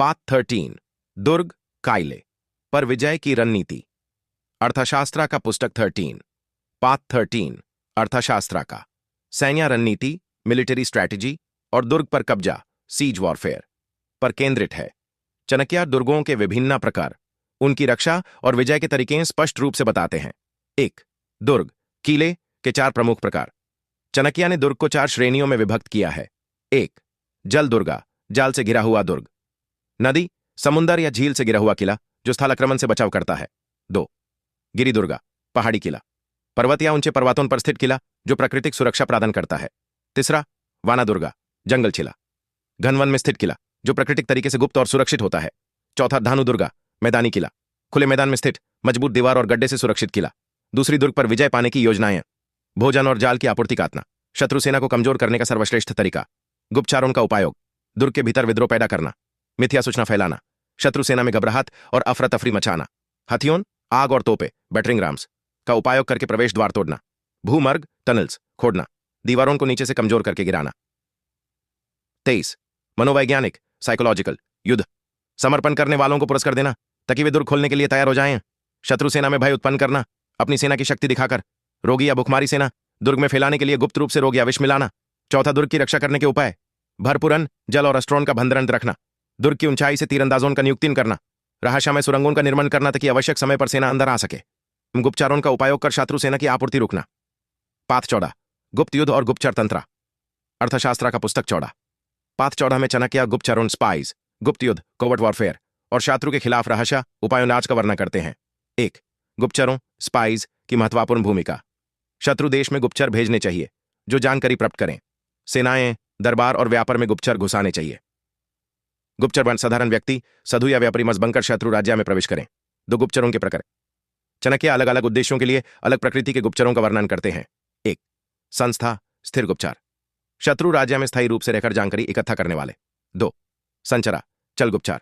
Path 13 दुर्ग कायले पर विजय की रणनीति। अर्थशास्त्र का पुस्तक 13 पाथ 13 अर्थशास्त्र का सैन्य रणनीति मिलिट्री स्ट्रैटेजी और दुर्ग पर कब्जा सीज वॉरफेयर पर केंद्रित है। चाणक्य दुर्गों के विभिन्न प्रकार, उनकी रक्षा और विजय के तरीके स्पष्ट रूप से बताते हैं। 1. दुर्ग किले के 4 प्रमुख प्रकार। चाणक्य ने दुर्ग को 4 श्रेणियों में विभक्त किया है। 1. जल दुर्गा, जाल से घिरा हुआ दुर्ग। नदी, समुंदर या झील से घिरा हुआ किला जो स्थल आक्रमण से बचाव करता है। 2. गिरी दुर्गा, पहाड़ी किला, पर्वत या ऊंचे पर्वतों पर स्थित किला जो प्राकृतिक सुरक्षा प्रदान करता है। 3. वाना दुर्गा, जंगल किला, घन वन में स्थित किला जो प्राकृतिक तरीके से गुप्त और सुरक्षित होता है। 4. धानु दुर्गा, मैदानी किला, खुले मैदान में स्थित मजबूत दीवार और गड्ढे से सुरक्षित किला। दूसरी दुर्ग पर विजय पाने की योजनाएं। भोजन और जाल की आपूर्ति काटना, शत्रु सेना को कमजोर करने का सर्वश्रेष्ठ तरीका। गुप्तचारों का उपयोग, दुर्ग के भीतर विद्रोह पैदा करना, मिथ्या सूचना फैलाना, शत्रु सेना में घबराहट और अफरा तफरी मचाना। हथियार, आग और तोपे बैटरिंग राम्स का उपयोग करके प्रवेश द्वार तोड़ना, भूमर्ग टनल्स खोदना, दीवारों को नीचे से कमजोर करके गिराना। 23. मनोवैज्ञानिक साइकोलॉजिकल युद्ध, समर्पण करने वालों को पुरस्कार देना ताकि वे दुर्ग खोलने के लिए तैयार हो जाएं। शत्रु सेना में भय उत्पन्न करना, अपनी सेना की शक्ति दिखाकर रोगी या भुखमारी सेना दुर्ग में फैलाने के लिए गुप्त रूप से रोग या विष मिलाना। 4. दुर्ग की रक्षा करने के उपाय, भरपूर अन्न, जल और अस्त्रों का भंडारण रखना, दुर्ग की ऊंचाई से तीरंदाजों का नियुक्ति करना, रहस्यमय सुरंगों का निर्माण करना ताकि आवश्यक समय पर सेना अंदर आ सके। गुप्तचारों का उपयोग कर शत्रु सेना की आपूर्ति रोकना। पाथ 14 गुप्त युद्ध और गुप्तचर तंत्र। अर्थशास्त्र का पुस्तक 14 पाथ 14 में चाणक्य गुप्तचरों स्पाइज, गुप्त युद्ध कोवर्ट वॉरफेयर और शत्रु के खिलाफ रहस्य उपायों का वर्णन करते हैं। 1. गुप्तचरों स्पाइज की महत्वपूर्ण भूमिका। शत्रु देश में गुप्तचर भेजने चाहिए जो जानकारी प्राप्त करें। सेनाएं, दरबार और व्यापार में गुप्तचर घुसाने चाहिए। गुप्तचर साधारण व्यक्ति, साधु या व्यापारी मस बनकर शत्रु राज्य में प्रवेश करें। 2. गुप्तचरों के प्रकार। चाणक्य अलग अलग उद्देश्यों के लिए अलग प्रकृति के गुप्तचरों का वर्णन करते हैं। 1. संस्था स्थिर गुप्तचर, शत्रु राज्य में स्थायी रूप से रहकर जानकारी इकट्ठा करने वाले। 2. संचरा चल गुप्तचर,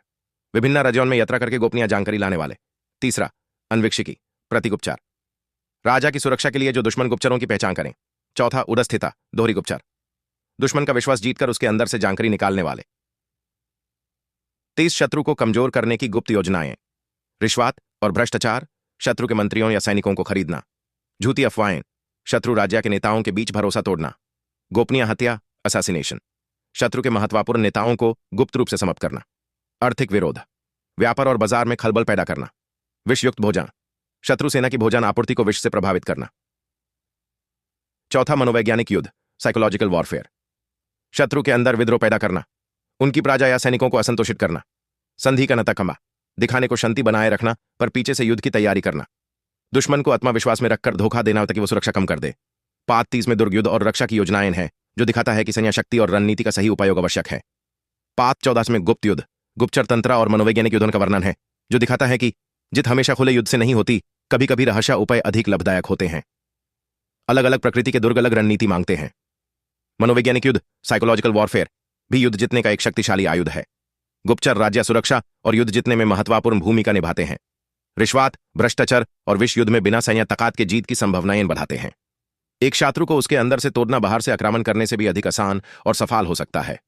विभिन्न राज्यों में यात्रा करके गोपनीय जानकारी लाने वाले। 3. अन्वेक्षिकी प्रतिगुप्तचर, राजा की सुरक्षा के लिए जो दुश्मन गुप्तचरों की पहचान करें। 4. उड़स्थिता दोहरी गुप्तचर, दुश्मन का विश्वास जीतकर उसके अंदर से जानकारी निकालने वाले। 30. शत्रु को कमजोर करने की गुप्त योजनाएं। रिश्वत और भ्रष्टाचार, शत्रु के मंत्रियों या सैनिकों को खरीदना। झूठी अफवाहें, शत्रु राज्य के नेताओं के बीच भरोसा तोड़ना। गोपनीय हत्या असैसिनेशन, शत्रु के महत्वपूर्ण नेताओं को गुप्त रूप से समाप्त करना। आर्थिक विरोध, व्यापार और बाजार में खलबल पैदा करना। विषयुक्त भोजन, शत्रु सेना की भोजन आपूर्ति को विष से प्रभावित करना। 4. मनोवैज्ञानिक युद्ध साइकोलॉजिकल वॉरफेयर, शत्रु के अंदर विद्रोह पैदा करना, उनकी प्रजा या सैनिकों को असंतोषित करना। संधि का नतकमा, दिखाने को शांति बनाए रखना पर पीछे से युद्ध की तैयारी करना। दुश्मन को आत्मविश्वास में रखकर धोखा देना ताकि वो सुरक्षा कम कर दे। पाथ 30 में दुर्ग युद्ध और रक्षा की योजनाएं हैं जो दिखाता है कि सैन्य शक्ति और रणनीति का सही उपयोग आवश्यक है। पाथ 14 में गुप्त युद्ध, गुप्तचर तंत्र और मनोवैज्ञानिक युद्धों का वर्णन है जो दिखाता है कि जीत हमेशा खुले युद्ध से नहीं होती, कभी कभी रहस्य उपाय अधिक लाभदायक होते हैं। अलग अलग प्रकृति के दुर्ग अलग रणनीति मांगते हैं। मनोवैज्ञानिक युद्ध साइकोलॉजिकल वॉरफेयर भी युद्ध जीतने का एक शक्तिशाली आयुध है। गुप्तचर राज्य सुरक्षा और युद्ध जीतने में महत्वपूर्ण भूमिका निभाते हैं। रिश्वत, भ्रष्टाचार और विश्व युद्ध में बिना सैन्य ताकत के जीत की संभावनाएं बढ़ाते हैं। एक शत्रु को उसके अंदर से तोड़ना बाहर से आक्रमण करने से भी अधिक आसान और सफल हो सकता है।